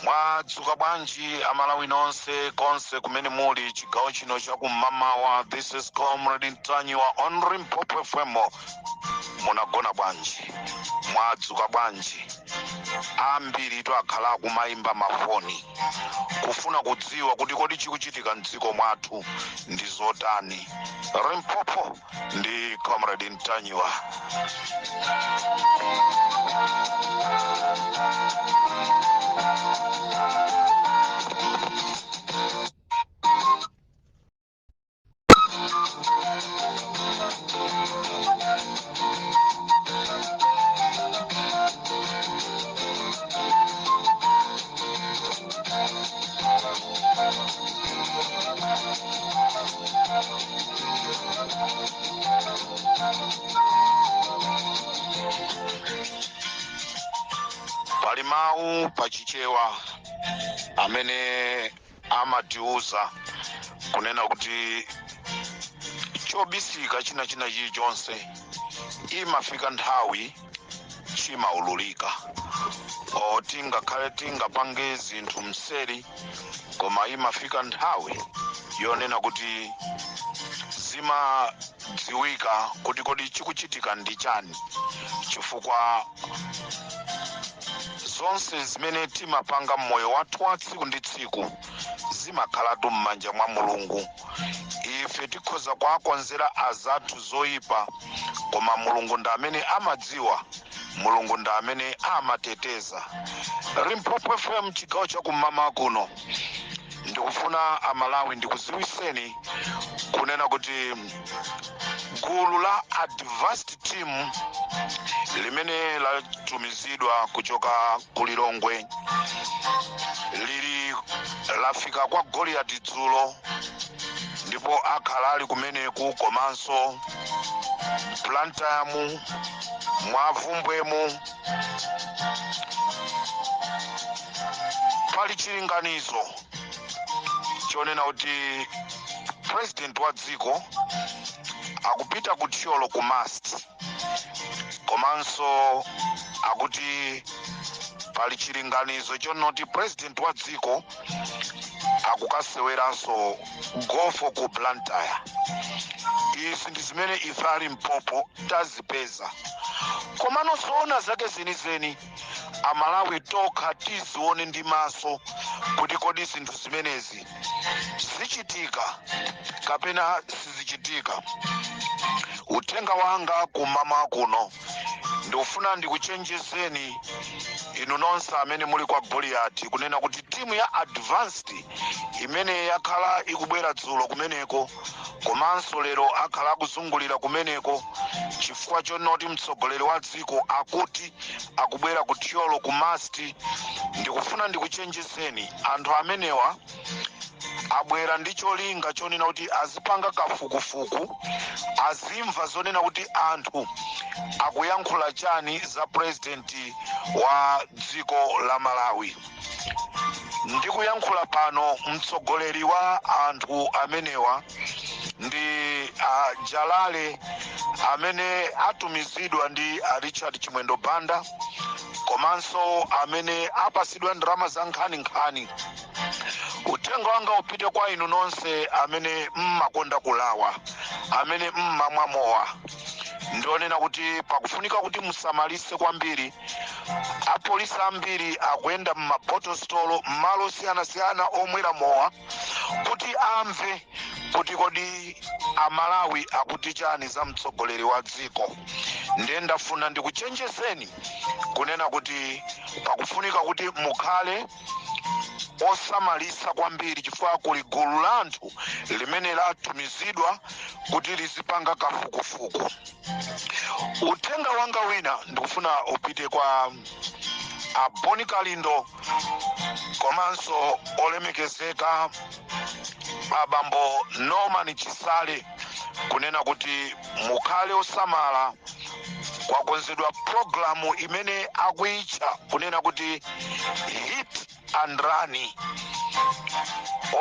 Mwadzuka bwanji Amalawi nonse konse kumene muli chigawo chino chakum'mawa. This is Comrade Ntanywa on Limpopo FM. Munagona bwanji, mwadzuka bwanji. Ambiri twakhala kumayimba mafoni kufuna kudziwa kuti kodi chikuchitika mdziko mwathu ndi zotani. Limpopo ndi Comrade Ntanywa. Palimau pachichewa amene amatiuza kunena kuti chobisika china chilichonse imafika nthawi chimaululika. Tingakhale tingapange zinthu mseri koma imafika nthawi yonena kuti zimadziwika kuti kodi chikuchitika ndi chani, chifukwa zonse zimene timapanga mmoyo wathu wa tsiku ndi tsiku zimakhalatu m'manja mwa Mulungu. Ife tikhoza kuwakonzera azathu zoyipa koma Mulungu ndi amene amadziwa, Mulungu ndi amene amateteza. Limpopo FM chigawo chakum'mawa kuno ndikufuna Amalawi ndikuziwiseni kunena kuti gulu la advanced team limene latumizidwa kuchoka kulilongwe lafika kwa Goliath dzulo ndipo akhala ali kumeneku komanso plantamu mwavumbwemu pali chilinganizo chonena kuti president wa dziko akupita kuthyolo ku mast, komanso akuti pali chilinganizo chonoti president wa dziko akukaseweranso gofo ku Blantyre. Izi ndi zimene ife ali Limpopo tazipeza, koma nosoona zake zenizeni Amalawi tokha tizione ndi maso kuti kodi zinthu zimenezi zichitika kapena sizichitika. Uthenga wanga kum'mawa kuno ndikufuna ndikuchenjezeni inu nonse amene muli kwa Goliath kunena kuti timu ya advanced imene yakhala ikubwera dzulo kumeneko komanso lero akhala akuzungulira kumeneko chifukwa chonoti mtsogoleri wa dziko Akuti akubwera kuthyolo ku mast. Ndikufuna ndikuchenjezeni anthu amenewa abwera ndi cholinga chonena kuti azipanga kafukufuku, azimva zonena kuti anthu akuyankhula chani za president wa dziko la Malawi. Ndikuyankhula pano mtsogoleri wa anthu amenewa ndi Jalale amene atumizidwa ndi Richard Chimwendo Banda, komanso amene apasidwa ndalama za nkhani. Uthenga wanga upite kwa inu nonse amene mmakonda kulawa, amene mmamwa mowa. Ndionena kuti pakufunika kuti musamalise kwambiri. Apolisi ambiri akuyenda m'mabotostolo m'malo osiyanasiyana omwera mowa kuti amve kuti kodi Amalawi akuti chani za mtsogoleri wa dziko. Ndiye ndafuna ndikuchenjezeni kunena kuti pakufunika kuti mukhale osamalisa kwambiri chifukwa kuli gulu la anthu limene latumizidwa kuti lizipanga kafukufuku. Uthenga wanga wina ndikufuna upite kwa Boni Kalindo komanso olemekezeka abambo Norman Chisale kunena kuti mukhale osamala. Kwakonzedwa programu imene akuitcha kunena kuti hit and run.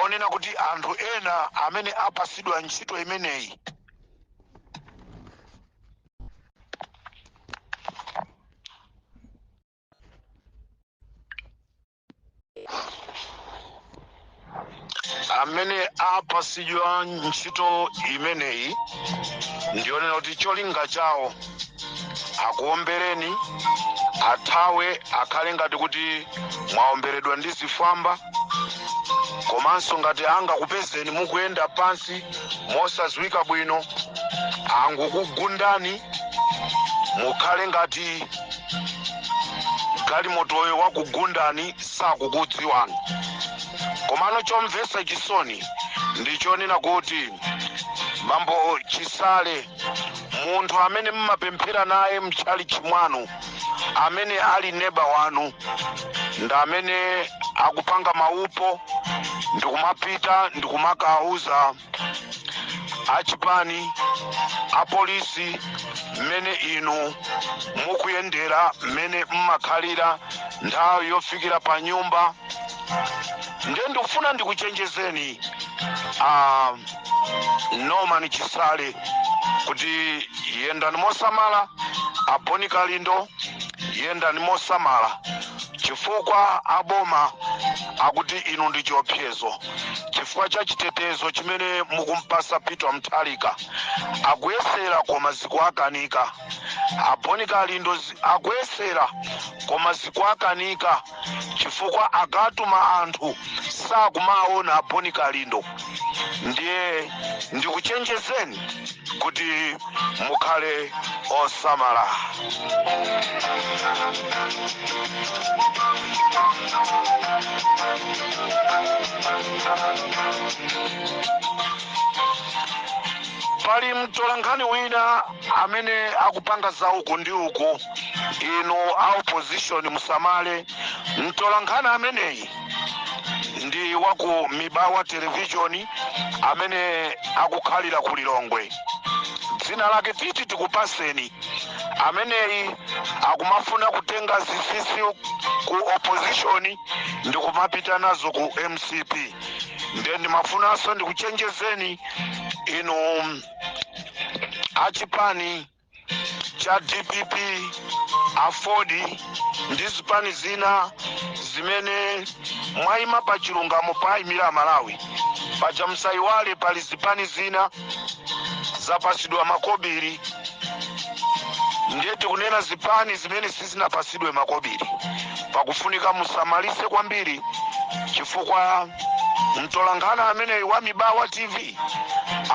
onena kuti anthu ena amene apasidwa ntchito imeneyi ndionena kuti cholinga chawo akuombereni athawe akhale ngati kuti mwaomberedwa ndi zifwamba, komanso ngati angakupezeni mukuyenda pansi mosadziwika bwino angokugundani mukhale ngati galimotoyo wakugundani sakukudziwani. Komano chomvetsa chisoni ndichonena kuti Mambo Chisale, munthu amene mmapemphera naye mchali chimwanu, amene ali neba wanu, nda amene akupanga maupo ndikumapita ndikumakauza achipani apolisi mmene inu mukuyendera, mmene mmakhalira nthawi yofikira pa nyumba. Ndikufuna ndikuchenjezeni Norman Chisale kuti yendani mosamala, aponi kalindo yendani mosamala, chifukwa aboma akuti inu ndi chiopsezo, chifukwa cha chitetezo chimene mukumpasa Peter Mutharika akuyesera koma zikuakanika. Aponi kalindo akuyesera koma zikuakanika chifukwa akatuma anthu sakumaona aponi kalindo. Ndiye ndikuchenjezeni kuti mukhale osamala. Pali mtolankhani wina amene akupanga za uku ndi uku, inu a opposition musamale. Mtolankhani ameneyi ndi waku Mibawa television amene akukhalira ku Lilongwe. Dzina lake titi tikupaseni. Ameneyi akumafuna kutenga zisisi ku opposition ndikumapita nazo ku MCP. Ndiye ndimafunanso ndikuchenjezeni inu achipani cha DPP afodi ndi zipani zina zimene mwayima pa chilungamo payimira Malawi. Paja musaiwale pali zipani zina zapasidwa makobiri. Ndiye tikunena zipani zimene sizinapasidwe makobiri, pakufunika musamalise kwambiri, chifukwa mtolankhani amene wa Mibawa TV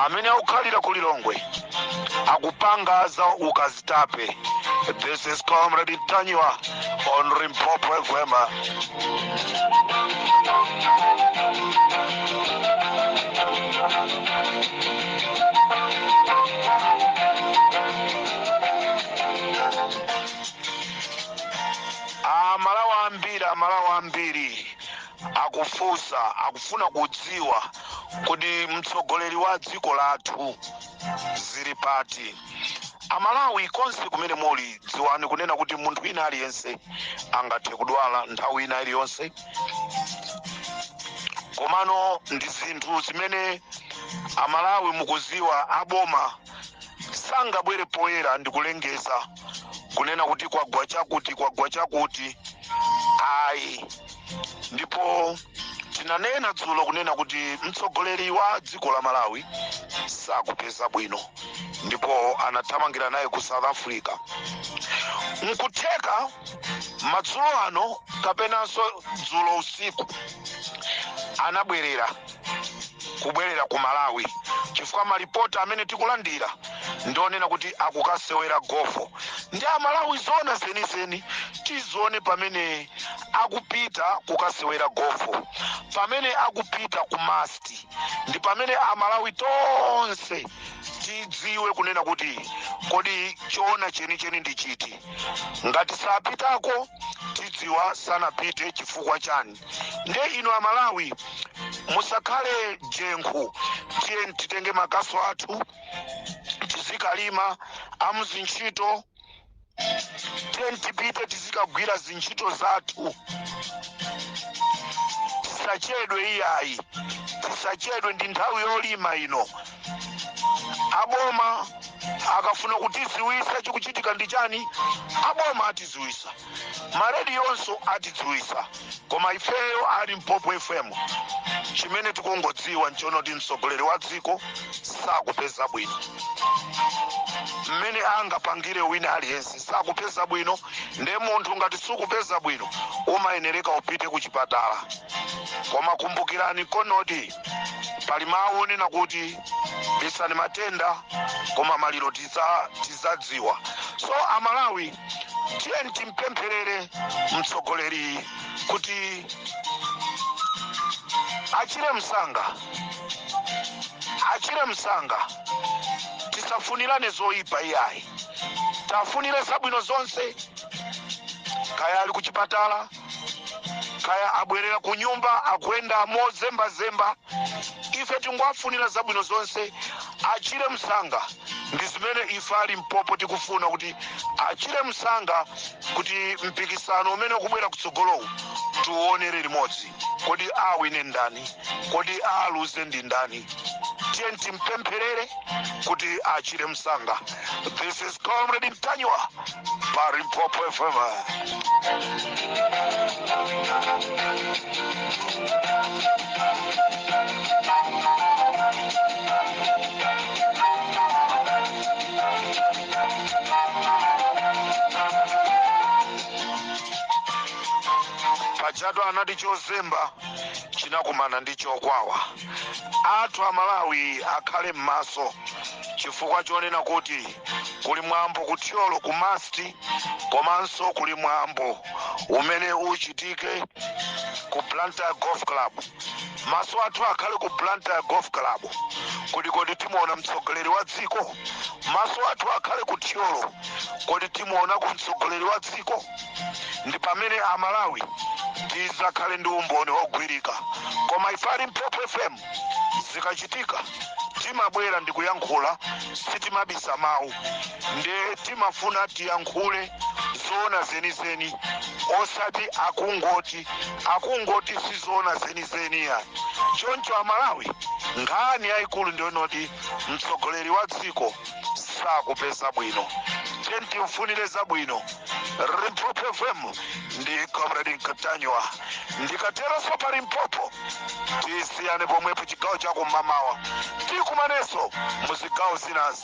amene akukhalira ku Lilongwe akupanga za ukazitape. This is Comrade Tanywa on Rimpopo FM. Amalawi ambiri akufusa, akufuna kudziwa kuti mtsogoleri wa dziko lathu zili pati. Amalawi konse kumene muli dziwani kunena kuti munthu wina aliyense angathe kudwala nthawi ina iliyonse. Komano ndi zinthu zimene Amalawi mukuziwa aboma sangabwere poyera ndikulengeza kunena kuti kwagwa chakuti ayi. Ndipo tinanena dzulo kunena kuti mtsogoleri wa dziko la Malawi sakupeza bwino, ndipo anathamangira naye ku South Africa. Nkutheka madzulo ano kapenanso dzulo usiku anabwerera ku Malawi, chifukwa malipota amene tikulandira ndionena kuti akukasewera gofo. Ndi Amalawi zona zenizeni tizione pamene akupita kukasewera gofo, pamene akupita ku masti, ndi pamene Amalawi tonse tidziwe kunena kuti kodi choona chenicheni ndi chiti. Ngati sapitako tidziwa sanapite chifukwa chani. Ndiye inu Amalawi musakhale jenkhu, tiye titenge makaso athu tizikalima amuzintchito, tiye tipite tizikagwira zintchito zathu, tisachedwe iyayi, tisachedwe, ndi nthawi yolima ino. Aboma akafuna kutiziwisa chikuchitika ndi chani, aboma atiziwisa, maredi yonso atiziwisa, koma ifeyo ali Mpopo FM chimene tikungodziwa nchonoti mtsogoleri wa dziko sakupeza bwino. Mmene angapangire wina aliyense sakupeza bwino, nde munthu ngati sukupeza bwino umayenereka upite ku chipatala. Koma kumbukirani konoti pali mawu onena kuti lisani matenda koma maliro tizadziwa. So Amalawi, tiyeni timpempherere mtsogoleri kuti achire msanga, tisafunirane zoyipa iyayi, tafunire zabwino zonse. Kaya ali ku chipatala, kaya abwerera ku nyumba akuyenda mozembazemba, ife tingowafunira zabwino zonse, achire msanga. Ndi zimene ife ali Mpopo tikufuna kuti achire msanga, kuti mpikisano umene ukubwera kutsogolowu tiwonere limodzi. Kodi awine ndani, kodi aluze ndi ndani? Tiyeni timpempherere kuti achire msanga. This is Comrade Mtanywa, pari Mpopo FM. Pachatu anati chozemba chinakumana ndi chokwawa. Athu Amalawi akhale m'maso, chifukwa chonena kuti kuli mwambo kuthyolo kumasti, komanso kuli mwambo umene uchitike ku Blantyre Golf Club. Maso athu akhale ku Blantyre Golf Club, kodi timuona mtsogoleri wa dziko. Maso athu akhale ku thyolo, kodi timuona ku mtsogoleri wa dziko. Ndi pamene Amalawi tizakhale ndi umboni wogwirika. Koma ife ali Mpopo FM zikachitika timabwera ndi kuyankhula, sitimabisa mawu, nde timafuna tiyankhule zoona zenizeni, osati akungoti sizoona zenizeni ya. Choncho Amalawi, nkhani yayikulu ndiyonoti mtsogoleri wa dziko sakupeza bwino. Tiyeni timfunire zabwino. Mpopo FM ndi Comrade Mtanywa. Ndikateronso pali Mpopo, tisiyane pomwepo chigawo chako mmamawa, tikumanenso muzigawo zinazi.